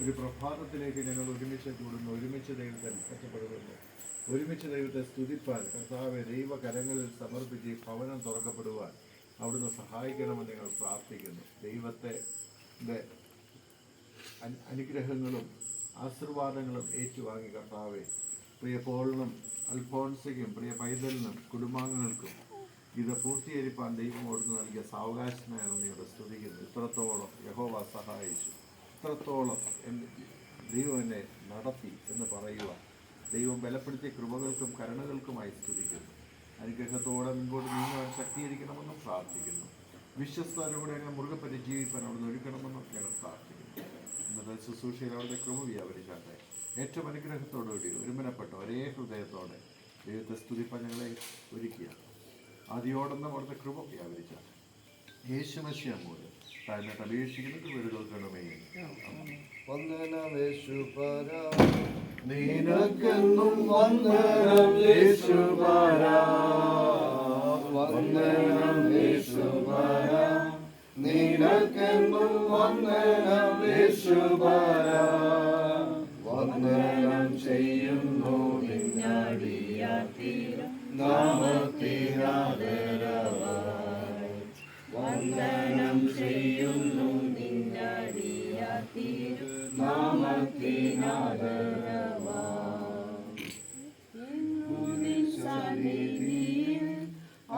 ഒരു പ്രഭാതത്തിലേക്ക് ഞങ്ങൾ ഒരുമിച്ച് കൂടുന്നു, ഒരുമിച്ച് ദൈവത്തെ കഷ്ടപ്പെടുന്നു, ഒരുമിച്ച് ദൈവത്തെ സ്തുതിപ്പാൻ കർത്താവെ ദൈവകരങ്ങളിൽ സമർപ്പിച്ച് ഈ ഭവനം തുറക്കപ്പെടുവാൻ അവിടുന്ന് സഹായിക്കണമെന്ന് ഞങ്ങൾ പ്രാർത്ഥിക്കുന്നു. ദൈവത്തെ അനുഗ്രഹങ്ങളും ആശീർവാദങ്ങളും ഏറ്റുവാങ്ങി കർത്താവെ പ്രിയ പോളിനും അൽഫോൺസയ്ക്കും പ്രിയ പൈതലിനും കുടുംബാംഗങ്ങൾക്കും ഇത് പൂർത്തീകരിപ്പാൻ ദൈവം അവിടുന്ന് നൽകിയ സാവകാശമാണെന്ന് ഇവിടെ സ്തുതിക്കുന്നു. ഇത്രത്തോളം യഹോവ സഹായിച്ചു, ഇത്രത്തോളം ദൈവം എന്നെ നടത്തി എന്ന് പറയുവാൻ ദൈവം ബലപ്പെടുത്തിയ കൃപകൾക്കും കരുണകൾക്കുമായി സ്തുതിക്കുന്നു. അനുഗ്രഹത്തോടെ മുൻപോട്ട് നീങ്ങാൻ ശക്തീകരിക്കണമെന്നും പ്രാർത്ഥിക്കുന്നു. വിശ്വസ്തരോടെ ഞങ്ങൾ മുറുകെ പരിചയിപ്പാൻ അവിടുന്ന് ഒരുക്കണമെന്നും ഞങ്ങൾ പ്രാർത്ഥിക്കുന്നു. ഇന്നത്തെ ശുശ്രൂഷയിൽ അവിടുത്തെ കൃപ വ്യാപരിക്കാട്ടെ. ഏറ്റവും അനുഗ്രഹത്തോടുകൂടി ഒരുമനപ്പെട്ട ഒരേ ഹൃദയത്തോടെ ദൈവത്തെ സ്തുതിപ്പാൻ ഞങ്ങളെ ഒരുക്കുക. ആദ്യോടൊന്നും അവിടുത്തെ കൃപ വ്യാപരിച്ചാട്ടെ. യേശുമശിയ മൂലം താഴ്ന്നിട്ട് അപേക്ഷിക്കുന്നത് വീടുകൾക്കണമേ. നിനക്കെന്നും വന്ദനം യേശുപരാ, വന്ദനം യേശുപരാ, നിനക്കെന്നും വന്ദനം യേശുപരാ, വന്ദനം ചെയ്യുന്നു നിന്നടിയാത്തീരം നാമത്തിനാദരവായി, വന്ദനം ചെയ്യുന്നു നിന്നടിയാത്തീരം നാമത്തിനാദരവായി.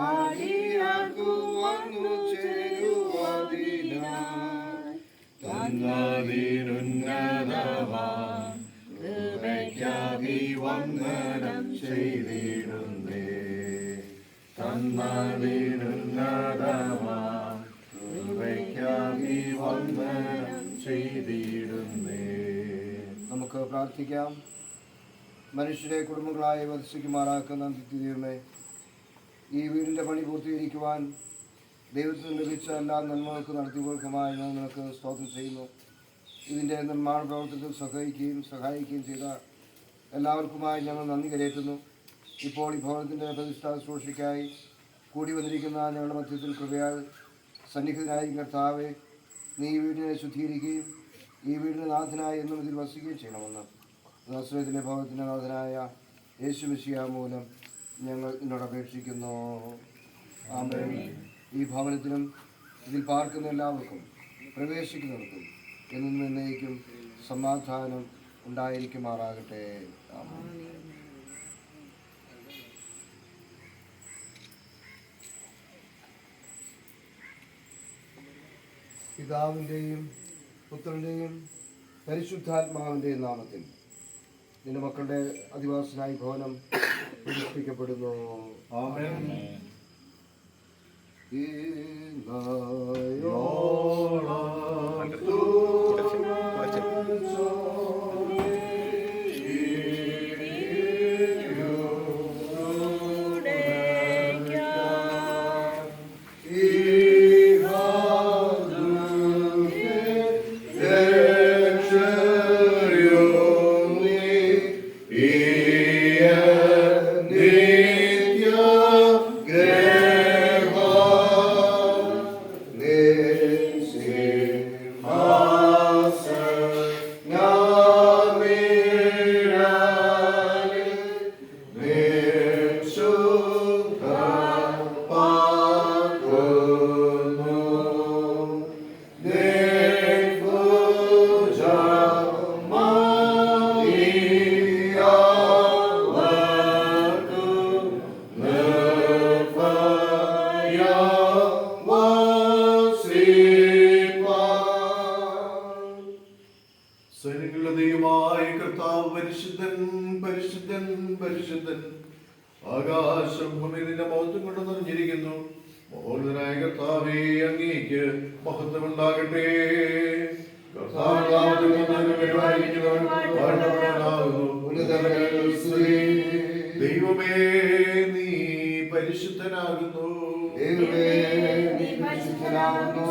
ആടിയാർക്കു വന്നു ചേരുവതിനായി തന്നതിനുന്നതമാം കൃപയ്ക്കായി വന്ദനം ചെയ്തിടുന്നേ, തന്നതിനുന്നതമാം കൃപയ്ക്കായി വന്ദനം ചെയ്തിടുന്നേ. നമുക്ക് പ്രാർത്ഥിക്കാം. മനുഷ്യരെ കുടുംബങ്ങളായി വധിക്കുമാറാക്കുന്ന ദൈവമേ, ഈ വീടിൻ്റെ പണി പൂർത്തീകരിക്കുവാൻ ദൈവത്തിന് ലഭിച്ച എല്ലാ നന്മകൾക്ക് നടത്തിപ്പുകൾക്കുമായി ഞാൻ നിനക്ക് സ്തോത്രം ചെയ്യുന്നു. ഇതിൻ്റെ നിർമ്മാണ പ്രവർത്തനത്തിൽ സഹായിക്കുകയും ചെയ്ത എല്ലാവർക്കുമായി ഞങ്ങൾ നന്ദി കരയറ്റുന്നു. ഇപ്പോൾ ഈ ഭവനത്തിൻ്റെ പ്രതിഷ്ഠാ ശുശ്രൂഷയ്ക്കായി കൂടി വന്നിരിക്കുന്ന ഞങ്ങളുടെ മധ്യത്തിൽ കൃപയാൽ സന്നിഹിതനായിരിക്കും കർത്താവെ, നീ ഈ വീടിനെ ശുദ്ധീകരിക്കുകയും ഈ വീടിന് നാഥനായി എന്നും ഇതിൽ വസിക്കുകയും ചെയ്യണമെന്ന് നസ്രത്തിൻ്റെ ഭവനത്തിൻ്റെ നാഥനായ യേശുമിശിഹ മൂലം ഞങ്ങൾ നിന്നോട് അപേക്ഷിക്കുന്നു. ആമേൻ. ഈ ഭവനത്തിനും ഇതിൽ പാർക്കുന്ന എല്ലാവർക്കും പ്രവേശിക്കുന്നവർക്കും എന്നും എന്നേക്കും സമാധാനം ഉണ്ടായിരിക്കുമാറാകട്ടെ. ആമേൻ. പിതാവിൻ്റെയും പുത്രൻ്റെയും പരിശുദ്ധാത്മാവിൻ്റെയും നാമത്തിൽ നിന്റെ മക്കളുടെ അധിവാസനായി ഭവനം പ്രതിഷ്ഠിക്കപ്പെടുന്നു. ആമേൻ. ആകാശം ഭൂമി നിന്റെ മഹത്വം കൊണ്ട് നിറഞ്ഞിരിക്കുന്നു. മഹോന്നതനായ കർത്താവേ, അങ്ങേക്ക് മഹത്വം ഉണ്ടാകട്ടെ. ദൈവമേ, നീ പരിശുദ്ധനാകുന്നു.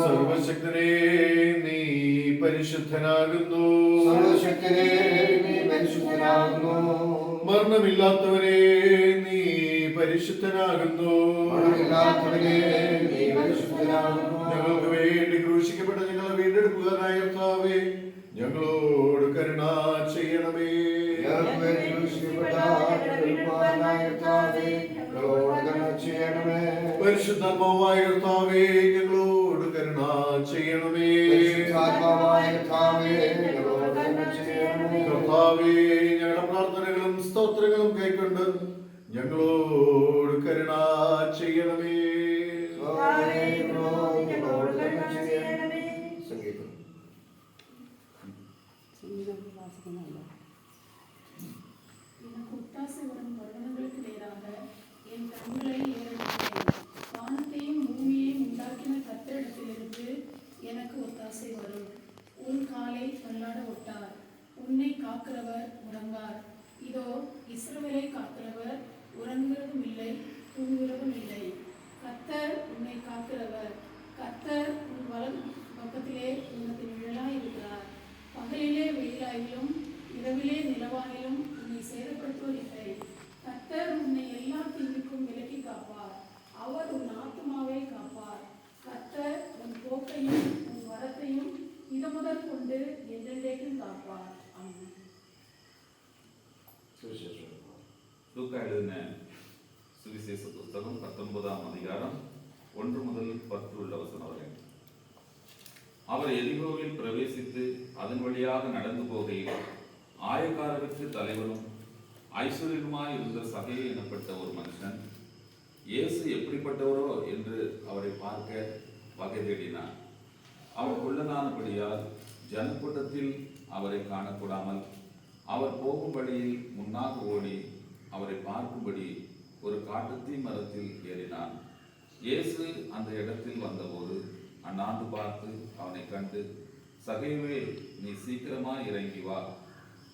സർവശക്തനേ, നീ പരിശുദ്ധനാകുന്നു. മരണമില്ലാത്തവരെ നീ പരിശുദ്ധനാകുന്നു. ഞങ്ങൾക്ക് വേണ്ടി ക്രൂശിക്കപ്പെട്ട ഞങ്ങളെ വീണ്ടെടുക്കുകയായ കർത്താവേ, ഞങ്ങളോട് കരുണ ചെയ്യണമേ. പരിശുദ്ധാത്മാവായ കർത്താവേ, ഞങ്ങളോട് കരുണ ചെയ്യണമേ. കർത്താവേ, ഞങ്ങളുടെ പ്രാർത്ഥനകളും സ്തോത്രങ്ങളും കൈക്കൊണ്ട് ഞങ്ങളോട് കരുണ ചെയ്യണമേ. வானத்தையும் பூமியையும் உண்டாக்கின கர்த்தரிடத்திலிருந்து எனக்கு ஒத்தாசை வரும். உன் காலை தள்ளாட விட்டார், உன்னை காக்கிறவர் உறங்கார். இதோ இஸ்ரவேலை காக்கிறவர் உறங்குகிறதும் இல்லை, தூங்குகிறதும் இல்லை. கர்த்தர் உன்னை காக்கிறவர். கர்த்தர் உன் வலது பக்கத்திலே உனக்கு நிழலாய் இருக்கிறார். பகலிலே வெயிலாயிலும் இரவிலே நிலவாயிலும் உன்னை சேதப்படுத்துவது இல்லை. கர்த்தர் உன்னை எல்லா தீங்குக்கும் விலக்கி காப்பார். அவர் உன் ஆத்துமாவை காப்பார். கர்த்தர் உன் போக்கையும் உன் வரத்தையும் இது முதல் கொண்டு என்றென்றைக்கும் காப்பார். ஆமென். லூக்கா எழுதின சுவிசேஷ புஸ்தகம் 19ஆம் அதிகாரம் 1 முதல் 10 உள்ள வசனம் வரை. அவர் எரிகோவில் பிரவேசித்து அதன் வழியாக நடந்து போகையில் ஆயக்காரருக்கு தலைவரும் ஐஸ்வர்யமாய் இருந்த சகையை எனப்பட்ட ஒரு மனுஷன் இயேசு எப்படிப்பட்டவரோ என்று அவரை பார்க்க வகை தேடினார். அவர் குள்ளனானபடியால் ஜனக்கூட்டத்தில் அவரை காணக்கூடாமல் அவர் போகும் வழியில் முன்னாக ஓடி அவரை பார்க்கும்படி ஒரு காட்டுத்தீ மரத்தில் ஏறினான். இயேசு அந்த இடத்தில் வந்தபோது அண்ணாந்து பார்த்து அவனை கண்டு, சகைவே, நீ சீக்கிரமாய் இறங்கி வா,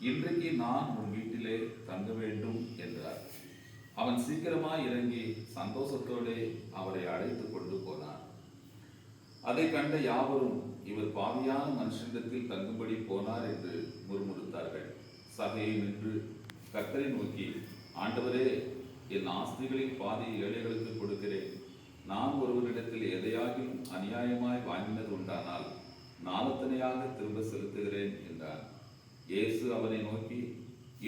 இன்றைக்கு நான் உன் வீட்டிலே தங்க வேண்டும் என்றார். அவன் சீக்கிரமாய் இறங்கி சந்தோஷத்தோடு அவரை அழைத்து கொண்டு போனார். அதை கண்ட யாவரும், இவர் பாவியான மனுஷனிடத்தில் தங்கும்படி போனார் என்று முறுமுறுத்தார்கள். சகையை நின்று கர்த்தரை நோக்கி, ஆண்டவரே, என் ஆஸ்திகளில் பாதி ஏழைகளுக்கு கொடுக்கிறேன். நான் ஒருவரிடத்தில் எதையாகிலும் அநியாயமாய் வாங்கினது உண்டானால் நாளத்தனையாக திரும்ப செலுத்துகிறேன் என்றார். இயேசு அவனை நோக்கி,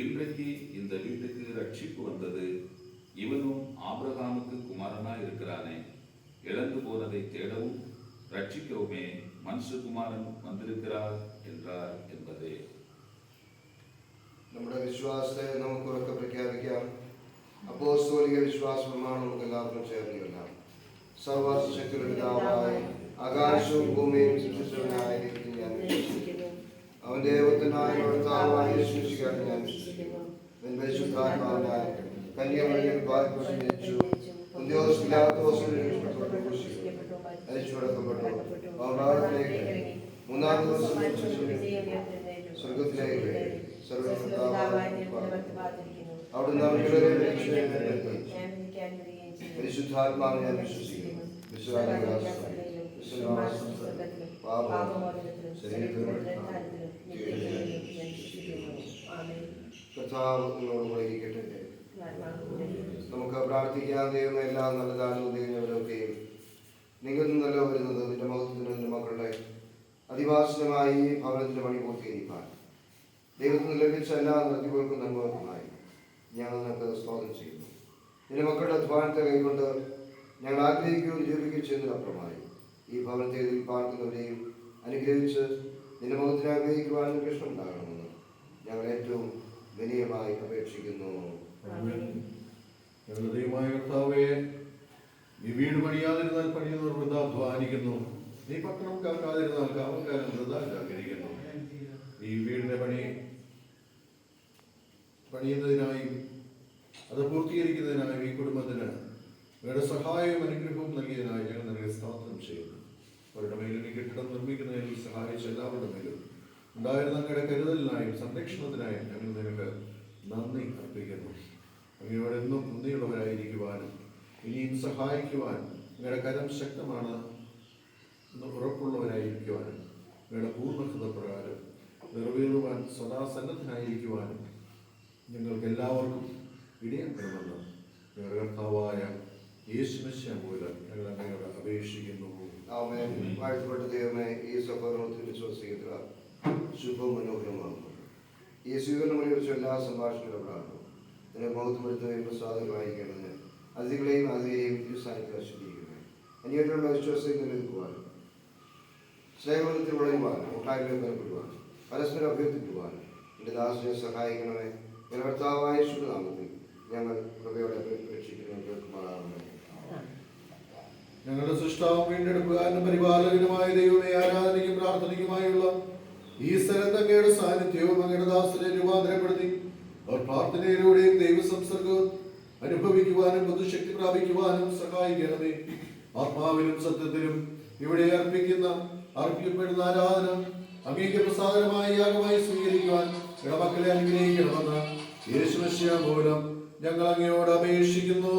இன்றைக்கு இந்த வீட்டுக்கு ரட்சிப்பு வந்தது. இவனும் ஆபிரகாமுக்கு குமாரனாய் இருக்கிறானே. இழந்து போனதை தேடவும் ரட்சிக்கவுமே மனுஷகுமாரன் வந்திருக்கிறார் என்றார் என்பதே. നമ്മുടെ വിശ്വാസത്തെ നമുക്ക് ഉറക്കെ പ്രഖ്യാപിക്കാം. അപ്പോസ്തോലിക വിശ്വാസ പ്രമാണം നമുക്ക് എല്ലാവർക്കും ചേർന്ന് കൊല്ലാം. സർവശക്തിയുള്ള പിതാവായ ആകാശവും ഭൂമിയും സൃഷ്ടിച്ചവനായ ദൈവത്തിൽ ഞാൻ വിശ്വസിക്കുന്നു. അവന്റെ ഏകപുത്രനായ കർത്താവായ യേശുക്രിസ്തുവിൽ ഞാൻ വിശ്വസിക്കുന്നു. അവൻ പരിശുദ്ധാത്മാവിനാൽ കന്യാമറിയത്തിൽ ജനിച്ചു, പൊന്തിയോസ് പിലാത്തോസിൽ ക്രൂശിക്കപ്പെട്ടു, മരിച്ചടക്കപ്പെട്ടു, പാതാളത്തിലേക്ക് ഇറങ്ങി, മൂന്നാം ദിവസം സ്വർഗ്ഗത്തിലേക്ക് അവിടുന്ന് പരിശുദ്ധാത്മാവിനെ ഞാൻ വിശ്വസിക്കുന്നു. കർത്താവ് നിങ്ങളോടുകൂടെ ഇരിക്കട്ടെ. നമുക്ക് പ്രാർത്ഥിക്കാം. ദൈവമേ, എല്ലാ നല്ല ദാനവും നിങ്ങൾ നിന്നല്ലോ വരുന്നത്. നിന്റെ മഹത്വത്തിന് നിന്റെ മക്കളുടെ അതിവാസനമായി ഭവനത്തിന്റെ പണി പൂർത്തീകരിക്കാൻ ദൈവത്തിന് ലഭിച്ച എല്ലാ നദികൾക്കും നന്മകൾക്കുമായി ഞങ്ങൾ നിനക്ക് സ്തോത്രം ചെയ്യുന്നു. നിന്റെ മക്കളുടെ അധ്വാനത്തെ കൈകൊണ്ട് ഞങ്ങൾ ആഗ്രഹിക്കുകയും ജീവിക്കുകയും ചെയ്യുന്നതിനപ്പുറമായി ഈ ഭവനത്തെ ഇതിൽ പാർക്കുന്നവരെയും അനുഗ്രഹിച്ച് നിന്റെ മുഖത്തിന് ആഗ്രഹിക്കുവാൻ ഇഷ്ടമുണ്ടാകണമെന്ന് ഞങ്ങൾ ഏറ്റവും വിനയമായി അപേക്ഷിക്കുന്നു. ഞങ്ങളുടെ ദൈവമായ കർത്താവേ, നീ വീട് പണിയാതിരുന്നാൽ പണിയുന്നവർ വൃഥാ അധ്വാനിക്കുന്നു. നീ പട്ടണം കാക്കാതിരുന്നാൽ കാവൽക്കാരൻ വൃഥാ ജാഗരിക്കുന്നു. ഈ വീടിന്റെ പണിയുന്നതിനായും അത് പൂർത്തീകരിക്കുന്നതിനായും ഈ കുടുംബത്തിന് നിങ്ങളുടെ സഹായവും അനുഗ്രഹവും നൽകിയതിനായി ഞങ്ങൾ നിനക്ക് സ്തോത്രം ചെയ്യുന്നു. അവരുടെ മേലും ഈ കെട്ടിടം നിർമ്മിക്കുന്നതിൽ സഹായിച്ച എല്ലാവരുടെ മേലും ഉണ്ടായിരുന്ന അങ്ങയുടെ കരുതലിനായും സംരക്ഷണത്തിനായും ഞങ്ങൾ നിനക്ക് നന്ദി അർപ്പിക്കുന്നു. അങ്ങയോട് എന്നും നന്ദിയുള്ളവരായിരിക്കുവാനും ഇനിയും സഹായിക്കുവാൻ അങ്ങയുടെ കരം ശക്തമാണ് ഉറപ്പുള്ളവരായിരിക്കുവാനും അങ്ങയുടെ പൂർണ്ണഹൃദപ്രകാരം നിറവേറുവാൻ സദാ സന്നദ്ധനായിരിക്കുവാനും ഞങ്ങൾക്ക് എല്ലാവർക്കും ഇടയാക്കണമെന്ന് ഞങ്ങളുടെ കർത്താവായ യേശുമിശിഹാ മൂലം ഞങ്ങൾ അങ്ങയോട് അപേക്ഷിക്കുന്നു. ആമേൻ. വാഴ്ത്തപ്പെട്ട ദൈവമേ, ഈ സഹോദരത്തിൽ വിശ്വസിക്കുക ശുഭവും മനോഹരമാകുന്നു. ഈ സ്വീകരണങ്ങളെക്കുറിച്ച് എല്ലാ സംഭാഷണങ്ങളും പ്രാർത്ഥന നിന്നെ ബൗദ്ധപ്പെടുത്തുകയും പ്രസാദമായിരിക്കേണ്ടതിന് അതിഥികളെയും അതിഥിയെയും സാന്നിധ്യം ആശ്വസിപ്പിക്കുന്നത് അന്യോന്യമുള്ള വിശ്വാസത്തിൽ നിലനിൽക്കുവാനും സ്നേഹബന്ധത്തിൽ വളരുവാനും കൂട്ടായ്മയിൽ ബലപ്പെടുവാനും പരസ്പരം അഭ്യർത്ഥിക്കുവാനും എൻ്റെ ദാസനെ സഹായിക്കണമേ. എൻ്റെ കർത്താവായ ശുഭനാമത്തിൽ ഞങ്ങൾ കൃപയോടെ രക്ഷിക്കുന്ന കേൾക്കുമാറാകണമേ. ഞങ്ങളുടെ സൃഷ്ടാവും വീണ്ടെടുപ്പുകാരനും പരിപാലകനുമായ ദൈവമേ, ആരാധനയ്ക്കും പ്രാർത്ഥനയ്ക്കുമായുള്ള ഈ സ്ഥലത്ത് അങ്ങയുടെ സാന്നിധ്യവും അങ്ങയുടെ ദാസനെ രൂപാന്തരപ്പെടുത്തി അവർ പ്രാർത്ഥനയിലൂടെയും ദൈവസംസർഗവും അനുഭവിക്കുവാനും ബുദ്ധിശക്തി പ്രാപിക്കുവാനും സഹായിക്കണമേ. ആത്മാവിലും സത്യത്തിലും ഇവിടെ അർപ്പിക്കപ്പെടുന്ന ആരാധന അങ്ങേക്ക് പ്രസാദമായ യാഗമായി സ്വീകരിക്കുവാൻ ഇടമക്കളെ അനുഗ്രഹിക്കണമെന്ന് യേശുമിശിഹാ മൂലം ഞങ്ങൾ അങ്ങയോട് അപേക്ഷിക്കുന്നു.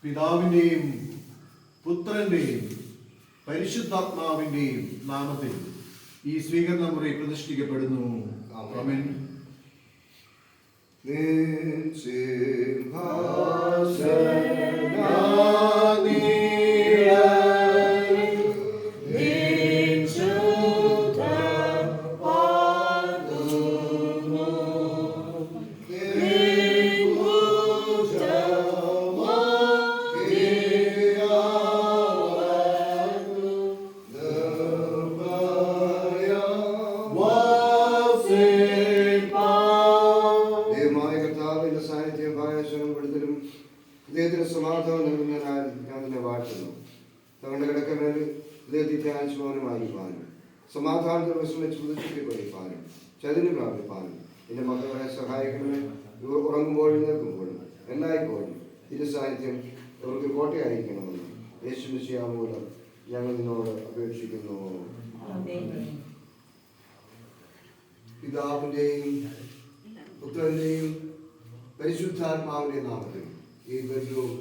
പിതാവിന്റെയും പുത്രന്റെയും പരിശുദ്ധാത്മാവിന്റെയും നാമത്തിൽ ഈ സ്വീകരണ മുറി പ്രതിഷ്ഠിക്കപ്പെടുന്നു. ആമേൻ. ഇദ്ദേഹത്തിന് സമാധാനം നൽകുന്നതിനാൽ ഞാൻ തന്നെ വാഴ്ത്തുന്നു. തങ്ങളുടെ കിടക്കമേൽ ഇദ്ദേഹത്തെ ധ്യാനിച്ചുവാനുമായിരിക്കാനും സമാധാനത്തിൽ വിശ്രമിച്ച് പുതുക്കി പഠിപ്പാനും ചതിന് പ്രാപിപ്പാനും എൻ്റെ മക്കളെ സഹായിക്കണമേ. ഇവർ ഉറങ്ങുമ്പോഴും നിൽക്കുമ്പോഴും എല്ലായ്പ്പോഴും തിരു സാന്നിധ്യം ഇവർക്ക് കോട്ടയായിരിക്കണമെന്ന് യേശുമിശിഹാ മൂലം ഞങ്ങൾ നിന്നോട് അപേക്ഷിക്കുന്നു. പിതാവിൻ്റെയും പുത്രൻ്റെയും പരിശുദ്ധാത്മാവിൻ്റെ നാമത്തിൽ ഈ ബന്ധവും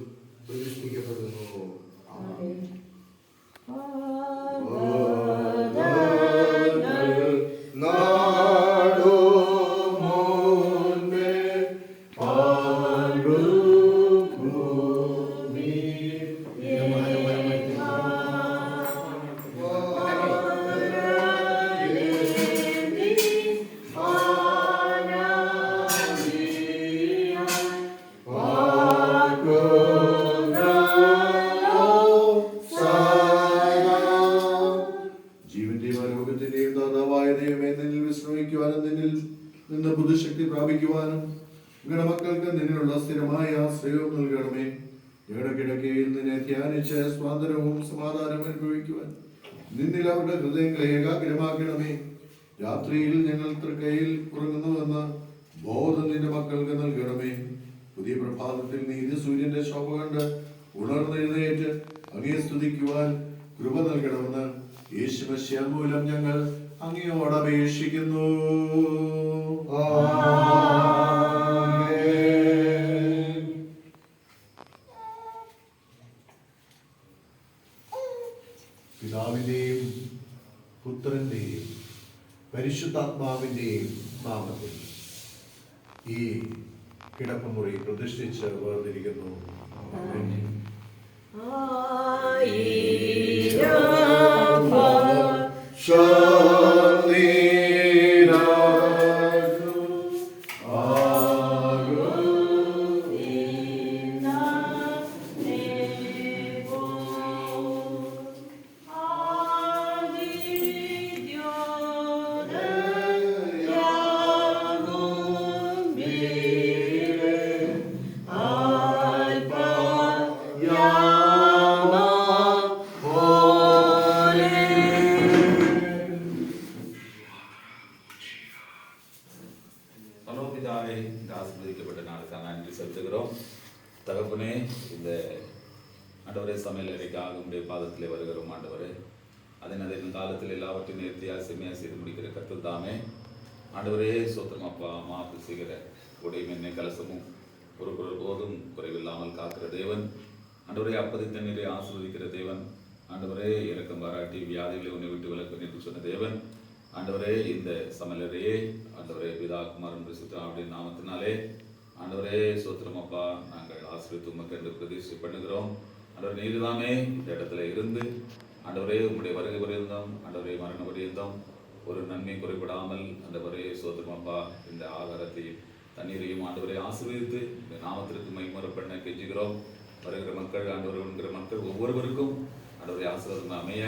പ്രതിഷ്ഠിക്കപ്പെടുന്നു. ബുദ്ധിശക്തി പ്രാപിക്കുവാനും നിങ്ങളുടെ മക്കൾക്ക് നിന്നിലുള്ള സ്ഥിരമായ ആശ്രയവും നൽകണമേ. ഞങ്ങളുടെ കിടക്കയിൽ നിന്നെ ധ്യാനിച്ച് സ്വാതന്ത്ര്യവും സമാധാനവും അനുഭവിക്കുവാൻ നിന്നിൽ അവരുടെ ഹൃദയങ്ങളെ ഏകാഗ്രമാക്കണമേ. രാത്രിയിൽ ഞങ്ങൾ തൃക്കൈയിൽ ഉറങ്ങുന്നുവെന്ന് ബോധം നിന്റെ മക്കൾക്ക് നൽകണമേ. പുതിയ പ്രഭാതത്തിൽ നീതി സൂര്യന്റെ ശോഭ കണ്ട് ഉണർന്നെഴുന്നേറ്റ് അങ്ങയെ സ്തുതിക്കുവാൻ കൃപ നൽകണമെന്ന് യേശുമിശിഹാ മൂലം ഞങ്ങൾ അങ്ങയോട് അപേക്ഷിക്കുന്നു. പിതാവിന്റെയും പുത്രന്റെയും പരിശുദ്ധാത്മാവിന്റെയും നാമത്തിൽ ഈ കിടപ്പുമുറി പ്രതിഷ്ഠിച്ച് വേർതിരിക്കുന്നു. தகப்பனே, இந்த ஆண்டவரே சமையலறைக்காக உடைய பாதத்திலே வருகிறோம் ஆண்டவரே. அதன் காலத்தில் எல்லாவற்றையும் நேர்த்தியாக செம்மையாக செய்து முடிக்கிற கர்த்தர் தாமே. ஆண்டவரே சோத்திரம் அப்பா அம்மா செய்கிற உடைய மென்னை கலசமும் ஒரு போதும் குறைவில்லாமல் காக்கிற தேவன். ஆண்டவரே அப்பதி தண்ணீரை ஆசீர்வதிக்கிற தேவன். ஆண்டவரே இரக்கம் பாராட்டி வியாதிகளை உன்னை விட்டு விலக்கு என்று சொன்ன தேவன். ஆண்டவரே இந்த சமையலறையே ஆண்டவரே பிதா குமாரன் பரிசுத்த நாமத்தினாலே ஆண்டவரே சோத்திரம் அப்பா நாங்கள் ஆசீர்வதித்து உமக்கு என்று பிரதிஷ்டை பண்ணுகிறோம். ஆண்டவர் நீர்தாமே இந்த இடத்துல இருந்து ஆண்டவரே உங்களுடைய வருகை பரியந்தம் ஆண்டவரே மரண பரியந்தம் ஒரு நன்மை குறைபடாமல் ஆண்டவரே சோத்திரம் அப்பா இந்த ஆகாரத்தையும் தண்ணீரையும் ஆண்டவரை ஆசீர்வதித்து இந்த நாமத்திற்கு மகிமை பண்ண கெஞ்சுகிறோம். வருகிற மக்கள் ஆண்டவரை உண்கிற மக்கள் ஒவ்வொருவருக்கும் ஆண்டவரை ஆசீர்வாதம் அமைய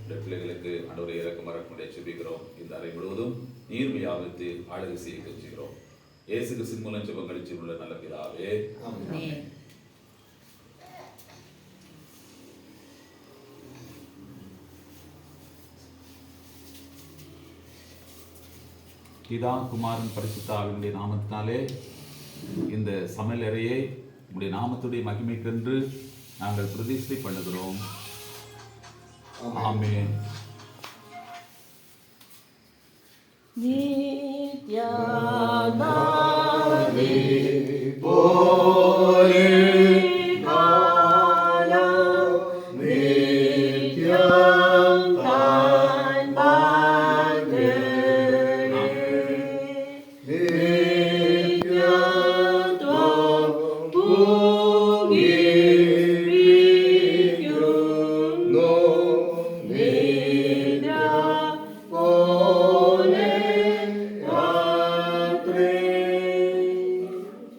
இந்த பிள்ளைகளுக்கு ஆண்டவரை இறக்கம் வரக்கூடிய செபிக்கிறோம். இந்த அறை முழுவதும் நீர்மையாவித்து ஆளுகை செய்ய கெஞ்சுகிறோம். இயேசு கிறிஸ்துவின் மூலம் ஜெபம் கழிச்சு உள்ள நல்ல பிதாவே. பிதா குமாரன் பரிசுத்த ஆவியினுடைய நாமத்தினாலே இந்த சமையல் அறையை உடைய நாமத்துடைய மகிமைக்கென்று நாங்கள் பிரதிஷ்டை பண்ணுகிறோம். ஆமென்.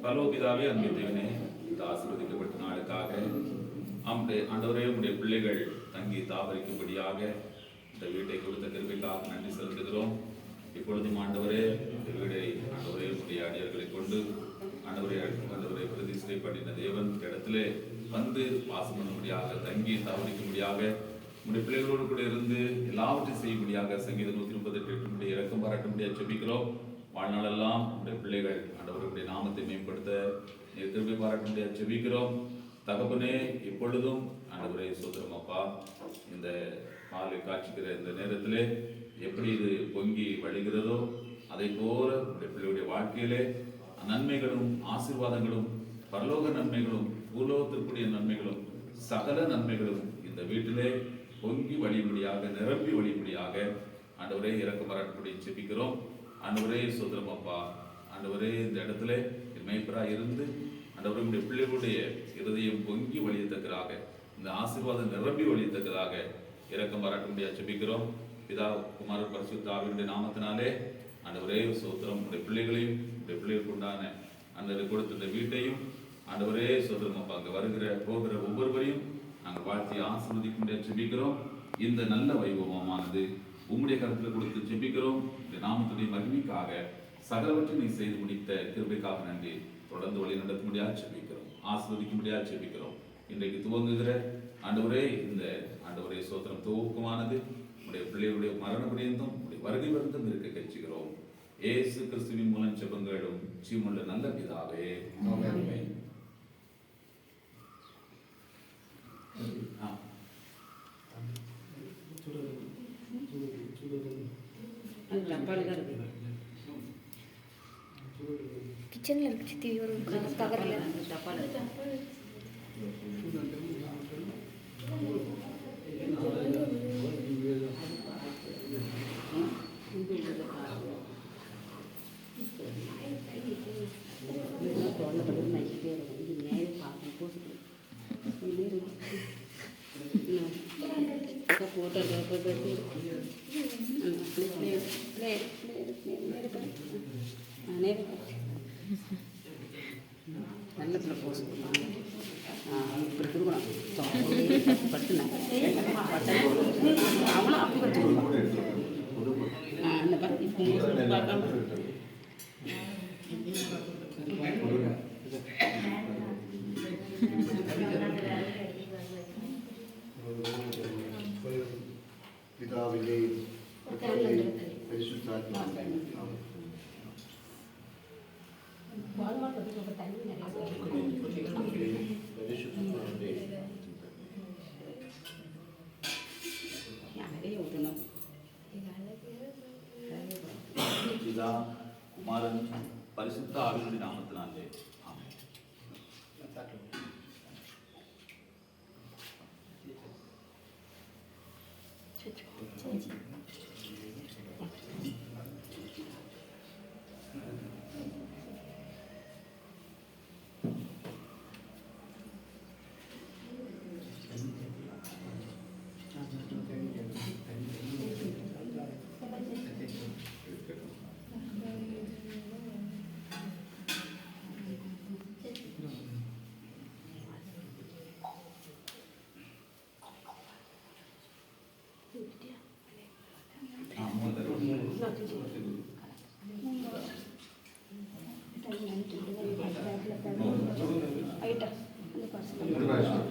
பரலோகபிதாவே, அன்பு தேவனே, இந்த ஆசீர்வதிக்கப்பட்ட நாளுக்காக ஆண்டவரே உடைய பிள்ளைகள் தங்கி தாபரிக்கும்படியாக இந்த வீட்டை கொடுத்த கிருபைக்காக நன்றி செலுத்துகிறோம். இப்பொழுதும் ஆண்டவரே இந்த வீடை ஆண்டவரே உடைய அடியார்களை கொண்டு ஆண்டவரை பிரதிஷ்டை பண்ணின தேவன் இந்த இடத்திலே வந்து வாசம் பண்ணும்படியாக தங்கி தாபரிக்கும்படியாக உடைய பிள்ளைகளோடு கூட இருந்து எல்லாவற்றையும் செய்யும்படியாக சங்கீதம் 138 இறக்கம் பாராட்டும்படியாக ஜெபிக்கிறோம். வாழ்நாளெல்லாம் உடைய பிள்ளைகள் ஆண்டவருடைய நாமத்தை மேம்படுத்த நீர் கிருபை பாராட்டும்படியாக ஜெபிக்கிறோம். தகப்பனே, இப்பொழுதும் ஆண்டவரே சோதரம் அப்பா இந்த பாலை காய்ச்சிக்கிற இந்த நேரத்திலே எப்படி இது பொங்கி வழிகிறதோ அதை போல உடைய பிள்ளையுடைய வாழ்க்கையிலே நன்மைகளும் ஆசீர்வாதங்களும் பரலோக நன்மைகளும் பூலோகத்திற்குரிய நன்மைகளும் சகல நன்மைகளும் இந்த வீட்டிலே பொங்கி வழியும்படியாக நிரம்பி வழியும்படியாக ஆண்டவரே இறக்க பாராட்டும்படி ஜெபிக்கிறோம். ஆண்டவரே சோதரம் அப்பா ஆண்டவரே இந்த இடத்துல மேய்ப்பராக இருந்து ஆண்டவருடைய பிள்ளைகளுடைய இருதயம் பொங்கி வழியத்தக்கதாக இந்த ஆசீர்வாதம் நிரம்பி வழியத்தக்கதாக இறக்கம் பாராட்டும்படியாக ஜெபிக்கிறோம். பிதா குமாரன் பரிசுத்த ஆவியினுடைய நாமத்தினாலே ஆண்டவரே சோத்திரம் உடைய பிள்ளைகளையும் உடைய பிள்ளைகளுக்கு உண்டான அந்த கொடுத்த இந்த வீட்டையும் ஆண்டவரே சோத்திரம் அப்பா அங்கே வருகிற போகிற ஒவ்வொருவரையும் நாங்கள் வாழ்த்தி ஆசீர்வதிக்கும்படியாக ஜெபிக்கிறோம். இந்த நல்ல வைபவமானது உம்முடைய கருத்தில் கொடுத்து ஜெபிக்கிறோம். இந்த நாமத்துடைய மகிமைக்காக சகலவற்றை நீ செய்து முடித்த கிருபைக்காக நன்றி. தொடர்ந்து வழி நடத்த முடியாது ஜெபிக்கிறோம், ஆசீர்வதிக்க முடியாது ஜெபிக்கிறோம். இன்றைக்கு துவங்குகிற ஆண்டவரே இந்த ஆண்டவரே சோத்திரம் துவக்கமானது உடைய பிள்ளைகளுடைய மரண பரியந்தம் உடைய வருகை வருந்தம் இருக்க கெஞ்சுகிறோம். இயேசு கிறிஸ்துவின் மூலம் ஜெபங்களும் ஜீவனுள்ள நல்ல பிதாவே. ஆமென். கிச்சன்ல இருக்கு சித்தி, ஒரு கவர்ல நல்ல போஸ் இப்படி கொடுக்கணும் பட்டுனா அவ்வளோ அப்படி வச்சுக்கணும். அந்த பட்டு இப்போ பார்க்காம பிதாவிலே பரிசுத்தாத்மாவிலே பிதா குமாரன் பரிசுத்த ஆவியினுடைய நாமத்தினாலே ஆமென். ആയിട്ടാ ഒരു പ്രാവശ്യം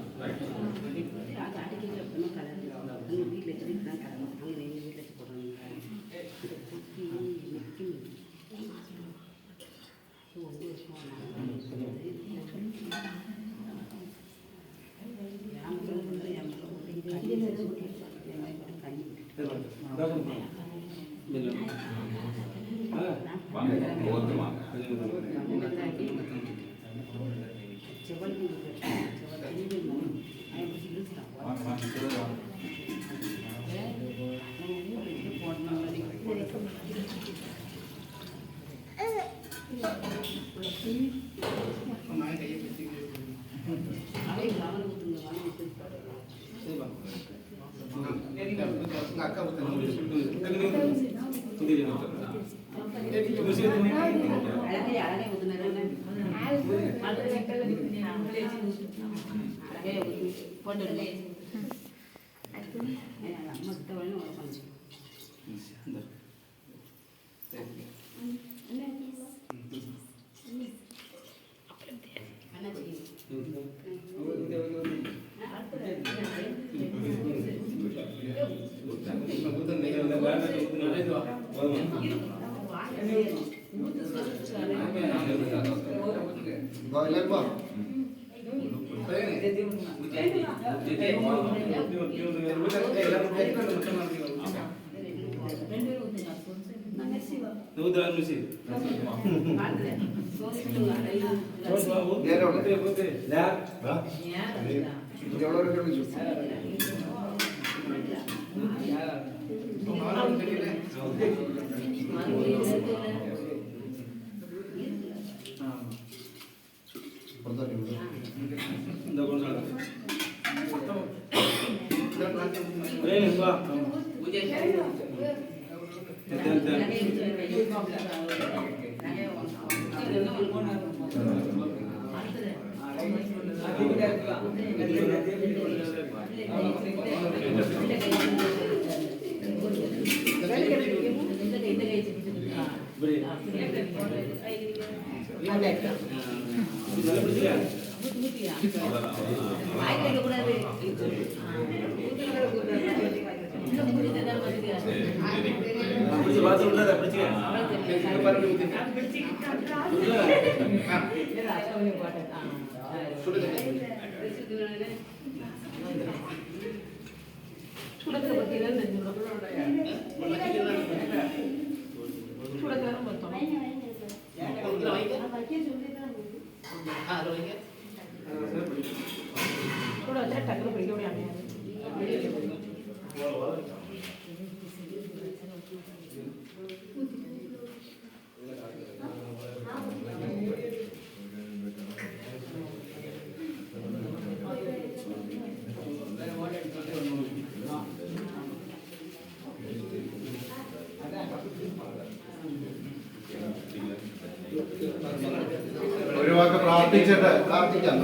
ഒരു വാക്ക് പ്രാർത്ഥിച്ചിട്ട് പ്രാർത്ഥിക്കാം.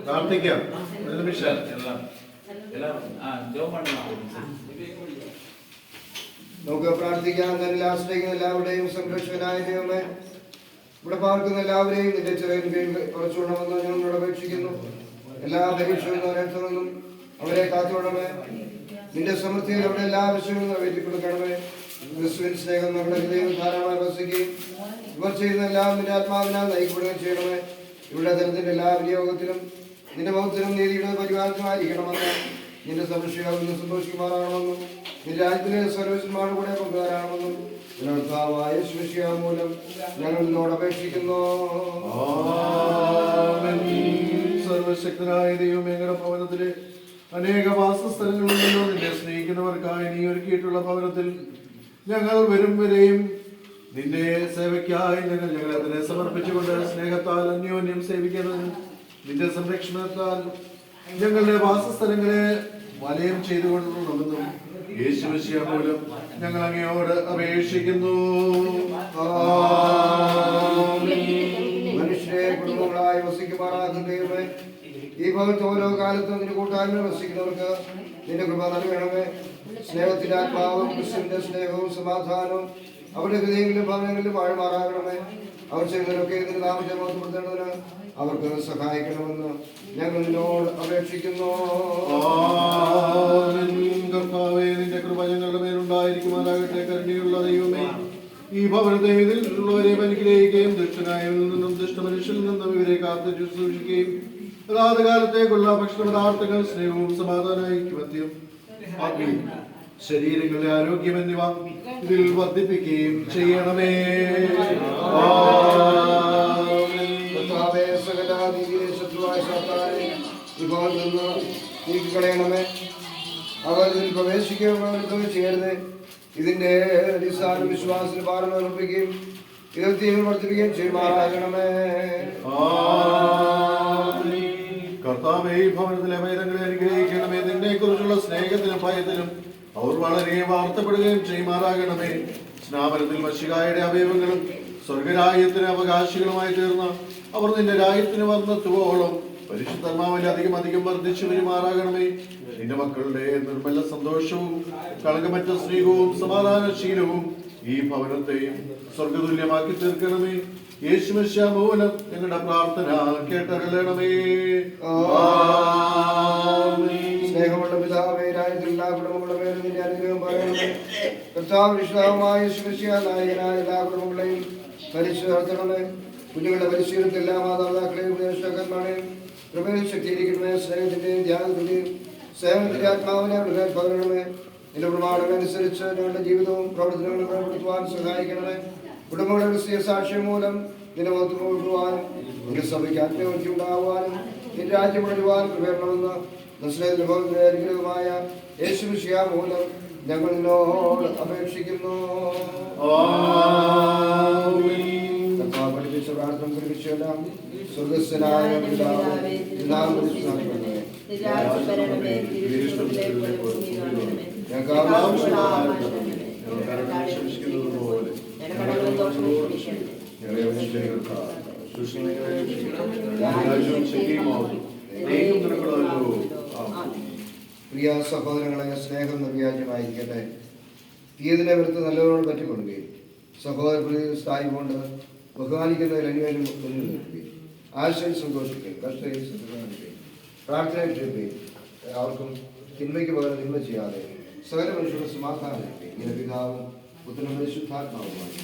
പ്രാർത്ഥിക്കാം ഒരു നിമിഷം. നമുക്ക് പ്രാർത്ഥിക്കാം. തന്നെ ആശ്രയിക്കുന്ന എല്ലാവരുടെയും സംരക്ഷകനായ ദൈവമേ, ഇവിടെ പാർക്കുന്ന എല്ലാവരെയും നിന്റെ ചെറിയ കീഴിൽ കുറച്ചുകൊണ്ടുവന്ന് ഞങ്ങളോട് അപേക്ഷിക്കുന്നു. എല്ലാ പരീക്ഷകളിൽ നിന്നും അവരെ കാത്തുകൊള്ളണമേ. നിന്റെ സമൃദ്ധിയിൽ അവിടെ എല്ലാ ആവശ്യങ്ങളും നിറവേറ്റി കൊടുക്കണമേ. ക്രിസ്തുവിൻ സ്നേഹം നമ്മുടെ ഹൃദയം ധാരാളമായി വസിക്കുകയും ഇവർ ചെയ്യുന്ന എല്ലാം നിന്റെ ആത്മാവിനാൽ നയിക്കപ്പെടുകയും ചെയ്യണമേ. ഇവിടെ തരത്തിന്റെ എല്ലാ വിനിയോഗത്തിലും നിന്റെ മൗത്തിനും നീതിയുടെ പരിപാലനമായിരിക്കണമെന്ന് നിന്റെ സംരക്ഷകർന്ന് സന്തോഷിക്കുമാറാകണമെന്നും നിന്റെ രാജ്യത്തിലെ സർവീസന്മാരുടെ കൂടെ പങ്കുകാരാണെന്നും കർത്താവായ ശിഷ്യ മൂലം ഞങ്ങൾ നിന്നോട് അപേക്ഷിക്കുന്നു. സർവശക്തനായ ദൈവം ഞങ്ങളുടെ ഭവനത്തിലെ അനേക വാസസ്ഥലങ്ങളുണ്ടല്ലോ. നിന്നെ സ്നേഹിക്കുന്നവർക്കായി നീ ഒരുക്കിയിട്ടുള്ള ഭവനത്തിൽ ഞങ്ങൾ വരും വരെയും നിന്റെ സേവയ്ക്കായി ഞങ്ങളെ തന്നെ സമർപ്പിച്ചുകൊണ്ട് സ്നേഹത്താൽ അന്യോന്യം സേവിക്കുന്നത് നിന്റെ സംരക്ഷണത്താൽ ഞങ്ങളുടെ വാസസ്ഥലങ്ങളെ വലയം ചെയ്തുകൊള്ളണമെന്നും യേശുമിശിഹ മൂലം ഞങ്ങൾ അങ്ങയോട് അപേക്ഷിക്കുന്നു. മനുഷ്യരെ കുടുംബങ്ങളായി വസിക്കുമാറാകുന്നതേ ഈ ഭവനത്തിൽ ഓരോ കാലത്തും നിന്റെ കൂട്ടായ്മ വസിക്കുന്നവർക്ക് നിന്റെ കൃപ നൽകണമേ. സ്നേഹത്തിന്റെ ആത്മാവും ക്രിസ്തുവിന്റെ സ്നേഹവും സമാധാനവും അവരുടെ ഹൃദയങ്ങളിലും ഭവനങ്ങളിലും വാഴുമാറാകണമേ. അവർ ചെയ്യുന്നതിനൊക്കെ ഇതിന് നാമത്തെ ബോധപ്പെടുത്തേണ്ടതിന് അവർക്ക് സഹായിക്കണമെന്ന് ഞങ്ങൾ നിന്നോട് അപേക്ഷിക്കുന്നു. കർത്താവേ, നിന്റെ കൃപ ഞങ്ങളുടെ മേലുണ്ടായിരിക്കുമാറാകട്ടെ. കരുണയുള്ള ദൈവമേ, ഈ ഭവനത്തെ ഇതിലുള്ളവരെ അനുഗ്രഹിക്കുകയും ദുഷ്ടനായവനിൽ നിന്നും ദുഷ്ടമനുഷ്യനിൽ നിന്നും ഇവരെ കാത്തു സൂക്ഷിക്കുകയും കാലത്തേക്കുള്ള ഭക്ഷണപദാർത്ഥങ്ങൾ സ്നേഹവും സമാധാനവും ശരീരങ്ങളുടെ ആരോഗ്യം എന്നിവ ഇതിൽ വർദ്ധിപ്പിക്കുകയും ചെയ്യണമേ. നീക്കിക്കളയണമേ. അവർ ഇതിൽ പ്രവേശിക്കുകയും ചെയ്യരുത്. ഇതിന്റെ അടിസ്ഥാന വിശ്വാസത്തിന് പാഠമർപ്പിക്കുകയും ഇരുപത്തിയും വർദ്ധിപ്പിക്കുകയും ചെയ്യുമാറാകണമേ. കർത്താവേ, ഈ ഭവനത്തിലെ വേദങ്ങളെ അനുഗ്രഹിക്കണമേ. നിന്നെ കുറിച്ചുള്ള സ്നേഹത്തിലും ഭയത്തിലും അവർ വളരെ വാർത്തപ്പെടുകയും ചെയ്യുമാറാകണമേ. സ്നാപനത്തിൽ മഷികായുടെ അവയവങ്ങളും സ്വർഗരാജ്യത്തിന് അവകാശികളുമായി തീർന്ന അവർ നിന്റെ രാജ്യത്തിന് വന്നെത്തുവോളം പരിശുദ്ധാത്മാവിൽ അധികം വർദ്ധിച്ചു വരുമാറാകണമേ. നിന്റെ മക്കളുടെ നിർമ്മല സന്തോഷവും കളങ്കമറ്റ സ്നേഹവും സമാധാനശീലവും ഈ ഭവനത്തെയും സ്വർഗതുല്യമാക്കി തീർക്കണമേ. യേശുമിശിഹാ മൂലം ഞങ്ങളുടെ പ്രാർത്ഥന കേട്ടരുളണമേ. സ്നേഹമുള്ള പിതാവേ, രാജ്യത്തിൽ എല്ലാ കുടുംബങ്ങളുടെ പേരും നിന്റെ അനുഗ്രഹം പറയണമേ. കർത്താവ് വിശുദ്ധമായ യേശുമിശിഹാ നായകനായ എല്ലാ കുടുംബങ്ങളെയും ഭരിച്ചു നടത്തണമേ. കുഞ്ഞുങ്ങളുടെ പരിശീലനത്തിൽ എല്ലാ മാതാപിതാക്കളെയും ഉപദേശകന്മാരെയും കൃപയിൽ ശക്തിയിരിക്കണമേ. സ്നേഹത്തിന്റെയും ത്യാഗത്തിന്റെയും സേവനത്തിന്റെ ആത്മാവിനെ അവരുടെ പകരണമേ. നിന്റെ പ്രമാണമനുസരിച്ച് ഞങ്ങളുടെ ജീവിതവും പ്രവർത്തനങ്ങളും പ്രവർത്തിക്കുവാൻ സഹായിക്കണമേ. കുടുംബങ്ങളുടെ ക്രിസ്തീയ സാക്ഷ്യം മൂലം നിന്റെ മഹത്വം കൊണ്ടുപോകാനും നിന്റെ സഭയ്ക്ക് ആത്മീയവൃത്തി ഉണ്ടാകുവാനും നിന്റെ രാജ്യം വളരുവാനും കൃപയണമെന്ന് അനുഗ്രഹമായ യേശുമിശിഹാ മൂലം ഞങ്ങൾ നിന്നോട് അപേക്ഷിക്കുന്നു. പഠിപ്പിച്ച പ്രാർത്ഥന പഠിപ്പിച്ചെല്ലാം സ്വർഗസ്ഥനായ പിതാവേ, പ്രിയ സഹോദരങ്ങളെ, സ്നേഹം നിർവ്യാജമായിരിക്കട്ടെ. തീയതിനെ വെറുത്ത് നല്ലവരോട് പറ്റിക്കൊള്ളുകയും സഹോദരപ്രതി സ്ഥായി കൊണ്ട് ബഹുമാനിക്കുന്നതിൽ അന്വേഷണം മുന്നിൽ നിൽക്കുകയും ആശയം സന്തോഷിക്കുകയും കഷ്ടയിൽ ശ്രദ്ധിക്കുകയും പ്രാർത്ഥനയിൽ ചെയ്യുകയും അവർക്കും തിന്മയ്ക്ക് പകരം തിന്മ ചെയ്യാതെ സകല മനുഷ്യരുടെ സമാധാനം നൽകുകയും ഇങ്ങനെ പിതാവും പുത്രനും പരിശുദ്ധാത്മാവുമായി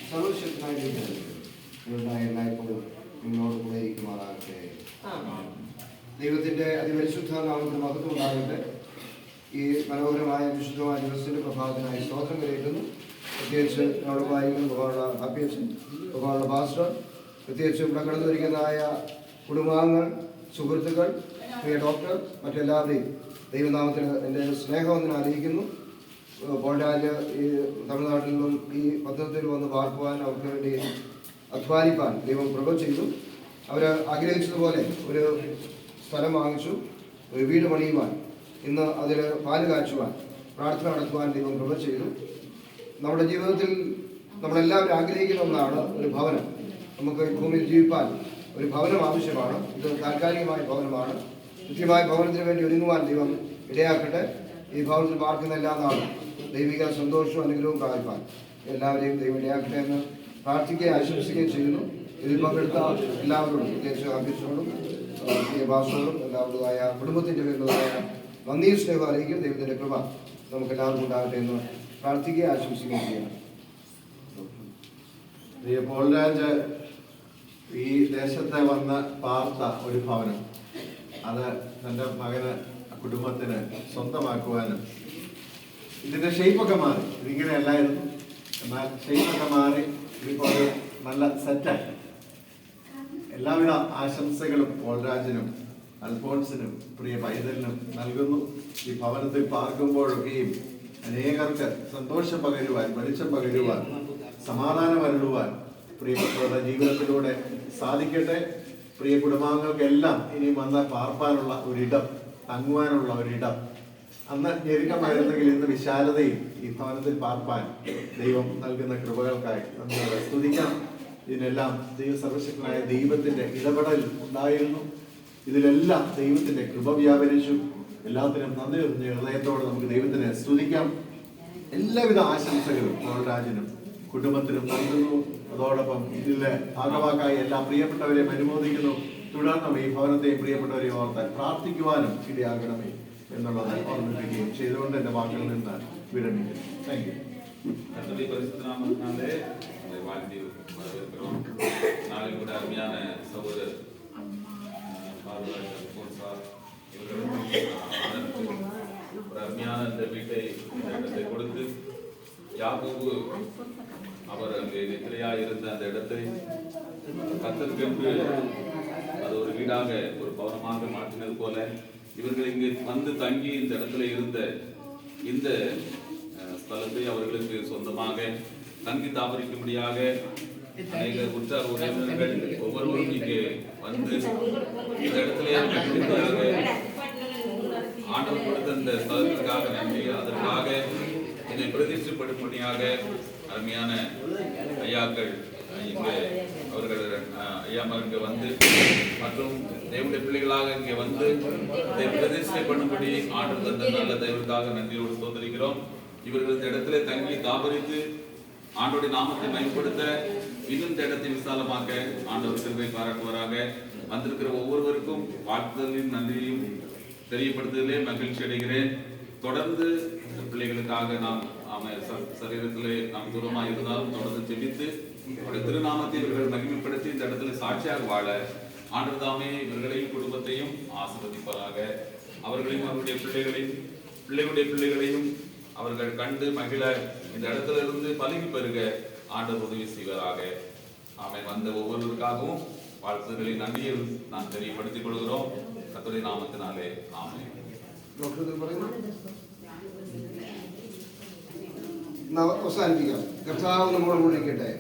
സർവശക്തനായ എല്ലായ്പ്പോഴും നിങ്ങളോട് കൂടെ ഇരിക്കുമാറാകട്ടെ. ദൈവത്തിന്റെ അതിപരിശുദ്ധ നാമത്തിന് മഹത്വം ഉണ്ടാകട്ടെ. ഈ മനോഹരമായ വിശുദ്ധമായ ദിവസത്തിന്റെ പ്രഭാതത്തിനായി സ്തോത്രം കരയിട്ടുന്നു. പ്രത്യേകിച്ച് ഞങ്ങളുടെ വായിക്കുന്ന ബഹുമാനുള്ള അഭ്യർത്ഥൻ, ബഹുമാനുള്ള പാസ്റ്റർ, പ്രത്യേകിച്ച് ഇവിടെ കടന്നു വരിക്കുന്നതായ കുടുംബാംഗങ്ങൾ, സുഹൃത്തുക്കൾ, പ്രിയ ഡോക്ടർ, മറ്റെല്ലാവരെയും ദൈവനാമത്തിന് എൻ്റെ സ്നേഹവന്ദനം അറിയിക്കുന്നു. പോൾരാജ് ഈ തമിഴ്നാട്ടിൽ നിന്നും ഈ പദ്ധതിയിൽ വന്ന് പാർക്കുവാൻ അവർക്ക് വേണ്ടി അധ്വാനിപ്പാൻ ദൈവം കൃപ ചെയ്തു. അവർ ആഗ്രഹിച്ചതുപോലെ ഒരു സ്ഥലം വാങ്ങിച്ചു, ഒരു വീട് പണിയുവാൻ, ഇന്ന് അതിൽ പാല് കാച്ചുവാൻ, പ്രാർത്ഥന നടത്തുവാൻ ദൈവം കൃപ ചെയ്തു. നമ്മുടെ ജീവിതത്തിൽ നമ്മളെല്ലാവരും ആഗ്രഹിക്കുന്ന ഒന്നാണ് ഒരു ഭവനം. നമുക്ക് ഭൂമിയിൽ ജീവിപ്പാൻ ഒരു ഭവനം ആവശ്യമാണ്. ഇത് താൽക്കാലികമായ ഭവനമാണ്. കൃത്യമായ ഭവനത്തിന് വേണ്ടി ഒരുങ്ങുവാൻ ദൈവം ഇടയാക്കട്ടെ. ഈ ഭവനത്തിൽ പാർക്കുന്ന എല്ലാ നാളും ദൈവിക സന്തോഷവും അനുഗ്രഹവും പ്രാപിപ്പാൻ എല്ലാവരെയും ദൈവം ഇടയാക്കട്ടെ എന്ന് പ്രാർത്ഥിക്കുകയും ആശംസിക്കുകയും ചെയ്യുന്നു. ഇതിൽ പങ്കെടുത്ത എല്ലാവരോടും, പ്രത്യേകിച്ച് അഭ്യർത്ഥനോടും ഭാഷയോടും എല്ലാവരുമായ കുടുംബത്തിൻ്റെ പേരുള്ളതായ നന്ദിയും സ്നേഹം അറിയിക്കും. ദൈവത്തിൻ്റെ കൃപ നമുക്ക് എല്ലാവർക്കും ഉണ്ടാകട്ടെ എന്ന് പ്രാർത്ഥിക്കുകയും ആശംസിക്കുകയും ചെയ്യണം. പോൾരാജ് ഈ ദേശത്തെ വന്ന് പാർത്ത ഒരു ഭവനം, അത് തൻ്റെ മകന് കുടുംബത്തിന് സ്വന്തമാക്കുവാനും ഇതിൻ്റെ ഷെയ്പ്പൊക്കെ മാറി. ഇതിങ്ങനെയല്ലായിരുന്നു, എന്നാൽ ഷെയ്പ്പൊക്കെ മാറി ഇപ്പോൾ നല്ല സെറ്റായി. എല്ലാവിധ ആശംസകളും പോൾരാജിനും അൽഫോൺസിനും പ്രിയ പൈതലിനും നൽകുന്നു. ഈ ഭവനത്തിൽ പാർക്കുമ്പോഴൊക്കെയും അനേകർക്ക് സന്തോഷം പകരുവാൻ, വെളിച്ചം പകരുവാൻ, സമാധാനം അരുളുവാൻ പ്രിയപ്പെട്ടവരുടെ ജീവിതത്തിലൂടെ സാധിക്കട്ടെ. പ്രിയ കുടുംബാംഗങ്ങൾക്കെല്ലാം ഇനി വന്ന് പാർപ്പാനുള്ള ഒരിടം, തങ്ങുവാനുള്ള ഒരിടം. അന്ന് ഞെരുക്കമായിരുന്നെങ്കിൽ ഇന്ന് വിശാലതയും ഈ ഭവനത്തിൽ പാർപ്പാൻ ദൈവം നൽകുന്ന കൃപകൾക്കായി നമ്മളെ സ്തുതിക്കാം. ഇതിനെല്ലാം സർവശക്തനായ ദൈവത്തിന്റെ ഇടപെടൽ ഉണ്ടായിരുന്നു. ഇതിലെല്ലാം ദൈവത്തിന്റെ കൃപ വ്യാപരിച്ചു. എല്ലാത്തിനും നന്ദി നിറഞ്ഞ ഹൃദയത്തോടെ നമുക്ക് ദൈവത്തിനെ സ്തുതിക്കാം. എല്ലാവിധ ആശംസകളും പോൾരാജിനും കുടുംബത്തിനും നൽകുന്നു. അതോടൊപ്പം ഇതിലെ ഭാഗവാക്കായി എല്ലാ പ്രിയപ്പെട്ടവരെയും അനുമോദിക്കുന്നു. തുടർന്നും ഈ ഭവനത്തെയും പ്രിയപ്പെട്ടവരെ ഓർത്താൻ പ്രാർത്ഥിക്കുവാനും ഇടയാകണമേ എന്നുള്ളത് ഓർമ്മിപ്പിക്കുകയും ചെയ്തുകൊണ്ട് എൻ്റെ വാക്കുകളിൽ നിന്ന് വിരമിക്കുന്നു. Thank you. கர்த்தருடைய பரிசுத்த நாமத்தினாலே உங்களை வாழ்த்தி வரவேற்கிறோம். நாளை கூட அருமையான சகோதரர் ஒரு அருமையான இந்த வீட்டை இடத்தை கொடுத்து யாக்கோபு அவர் அங்கே நித்திரையாக இருந்த அந்த இடத்தை கர்த்தருக்கு அது ஒரு வீடாக ஒரு பவனமாக மாற்றினது போல இவர்கள் இங்கு வந்து தங்கி இந்த இடத்துல இருந்த இந்த ஸ்தலத்தை அவர்களுக்கு சொந்தமாக தங்கி தாபரிக்கும்படியாக அநேக உற்றார் உறவினர்கள் ஒவ்வொருவரும் இங்கே வந்து இந்த இடத்துல ஆண்டவர் கொடுத்த இந்த ஸ்தலத்திற்காக நன்றி. அதற்காக என்னை பிரதிஷ்டைப்படும்படியாக அருமையான ஐயாக்கள் இங்கே அவர்கள் ஐயாமல் இங்கே வந்து மற்றும் தேவனுடைய பிள்ளைகளாக இங்கே வந்து இதை பிரதிஷ்டை பண்ணும்படி ஆண்டவர் தந்த நல்ல தெய்வத்துக்காக நன்றியோடு ஸ்தோத்திரிக்கிறோம். இவர்கள் இந்த இடத்துல தங்கி தாபரித்து ஆண்டோடைய நாமத்தை பயன்படுத்த இன்னும் இந்த இடத்தை விசாலமாக்க ஆண்டவர் கிருபை பாராட்டுவாராக. வந்திருக்கிற ஒவ்வொருவருக்கும் வாழ்த்துதலையும் நன்றியையும் தெரியப்படுத்துவதிலே மகிழ்ச்சி அடைகிறேன். தொடர்ந்து பிள்ளைகளுக்காக நாம் சரீரத்திலே நாம் தூரமாக இருந்தாலும் தொடர்ந்து ஜெபித்து அவருடைய திருநாமத்தை இவர்கள் மகிமைப்படுத்தி இந்த இடத்துல சாட்சியாக வாழ ஆண்டவர் தாமே இவர்களையும் குடும்பத்தையும் ஆசீர்வதிப்பாராக. அவர்களையும் அவருடைய பிள்ளைகளுடைய பிள்ளைகளையும் அவர்கள் கண்டு மகிழ இந்த இடத்துல இருந்து பலகி பெருக ஆண்டவர் உதவி செய்வதாக. ஆமென். வந்த ஒவ்வொருவருக்காகவும் வாழ்த்துதலின் நன்றியை நான் தெரியப்படுத்திக் கொள்கிறோம். கர்த்தருடைய நாமத்தினாலே ஆமென். അവസാനിപ്പിക്കാം. കർത്താവ് നമ്മളോട് കൂടെ ഇരിക്കട്ടെ.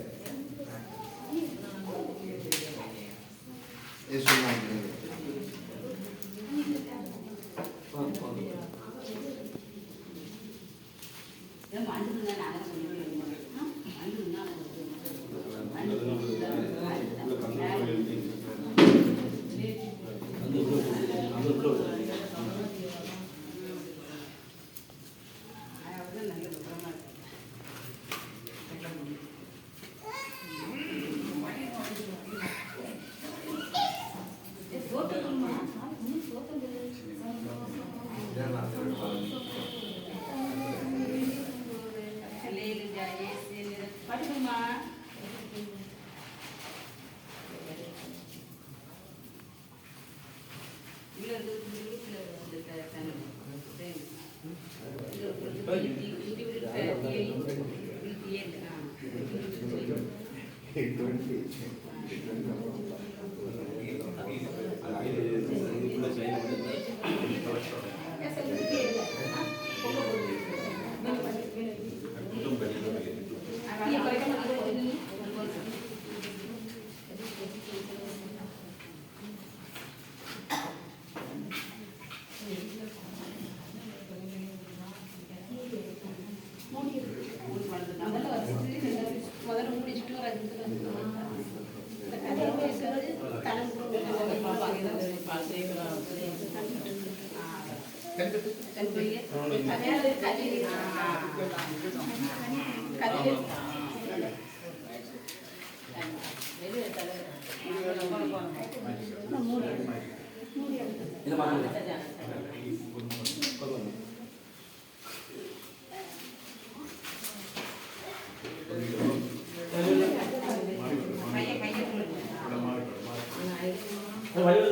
വഴി